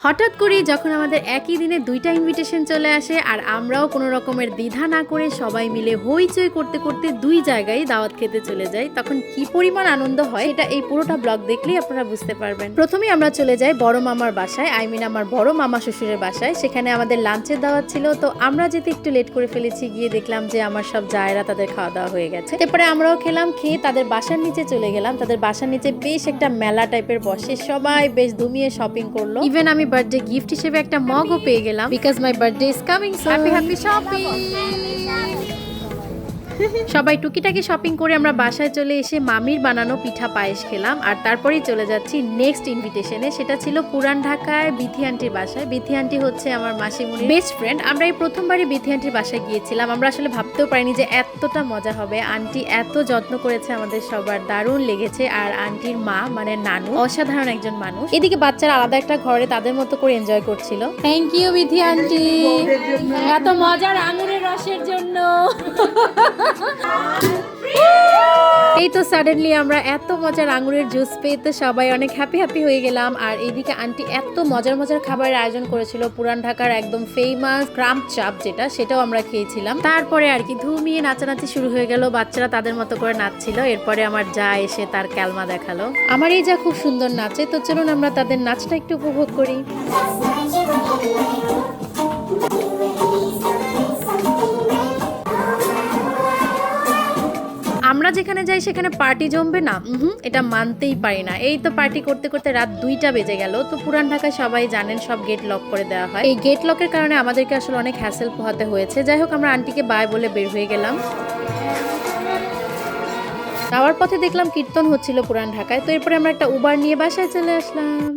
হঠাৎ করে যখন আমাদের একই দিনে দুইটা ইনভিটেশন চলে আসে আর আমরাও কোনো রকমের দ্বিধা না করে সবাই মিলে হইচই করতে করতে দুই জায়গায় দাওয়াত খেতে চলে যাই, তখন কি পরিমাণ আনন্দ হয় এটা এই পুরোটা ব্লগ দেখলেই আপনারা বুঝতে পারবেন। প্রথমেই আমরা চলে যাই বড় মামার বাসায়, আমার বড় মামা শ্বশুরের বাসায়। সেখানে আমাদের লাঞ্চের দাওয়াত ছিল, তো আমরা যেতে একটু লেট করে ফেলেছি, গিয়ে দেখলাম যে আমার সব জায়েরা তাদের খাওয়া দাওয়া হয়ে গেছে। তারপরে আমরাও খেলাম, খেয়ে তাদের বাসার নিচে চলে গেলাম। তাদের বাসার নিচে বেশ একটা মেলা টাইপের বসে, সবাই বেশ ধুমিয়ে শপিং করলো। ইভেন আমি বার্থডে গিফট হিসেবে একটা মগও পেয়ে গেলাম, because my birthday is coming so happy happy shopping. সবাই টুকিটাকি শপিং করে আমরা বাসায় চলে এসে মামির বানানো পিঠা পায়েস খেলাম, আর তারপরেই চলে যাচ্ছি নেক্সট ইনভিটেশনে। সেটা ছিল পুরান ঢাকায় বিথি আন্টির বাসায়। বিথি আন্টি হচ্ছে আমার মাসিমণির বেস্ট ফ্রেন্ড। আমরা এই প্রথমবারই বিথি আন্টির বাসায় গিয়েছিলাম। আমরা আসলে ভাবতেও পারিনি যে এতটা মজা হবে। আন্টি এত যত্ন করেছে আমাদের সবার, দারুণ লেগেছে। আর আন্টির মা মানে নানু অসাধারণ একজন মানুষ। এদিকে বাচ্চারা আলাদা একটা ঘরে তাদের মতো করে এনজয় করছিল। থ্যাংক ইউ বিথি আন্টি, এত মজার আঙুরের রসের জন্য। এই তো সাডেনলি আমরা এত মজার আঙুরের জুস পেয়ে তো সবাই অনেক হ্যাপি হ্যাপি হয়ে গেলাম। আর এইদিকে আন্টি এত মজার মজার খাবারের আয়োজন করেছিল। পুরান ঢাকার একদম ফেমাস ক্রাম্প চাপ যেটা, সেটাও আমরা খেয়েছিলাম। তারপরে আর কি ধুমিয়ে নাচানাচি শুরু হয়ে গেল, বাচ্চারা তাদের মতো করে নাচছিল। এরপরে আমার যা এসে তার ক্যালমা দেখালো। আমার এই যা খুব সুন্দর নাচে, তো চলুন আমরা তাদের নাচটা একটু উপভোগ করি। আমরা যেখানে যাই সেখানে পার্টি জমবে না, এটা মানতেই পারি না। এই তো পার্টি করতে করতে রাত 2টা বেজে গেল। তো পুরান ঢাকায় সবাই জানেন সব গেট লক করে দেওয়া হয়। এই গেট লকের কারণে আমাদেরকে আসলে অনেক হ্যাসেল পোহাতে হয়েছে। যাই হোক, আমরা আন্টিকে বাই বলে বের হয়ে গেলাম। যাওয়ার পথে দেখলাম কীর্তন হচ্ছিল পুরান ঢাকায়। তো এরপরে আমরা একটা উবার নিয়ে বাসায় চলে আসলাম।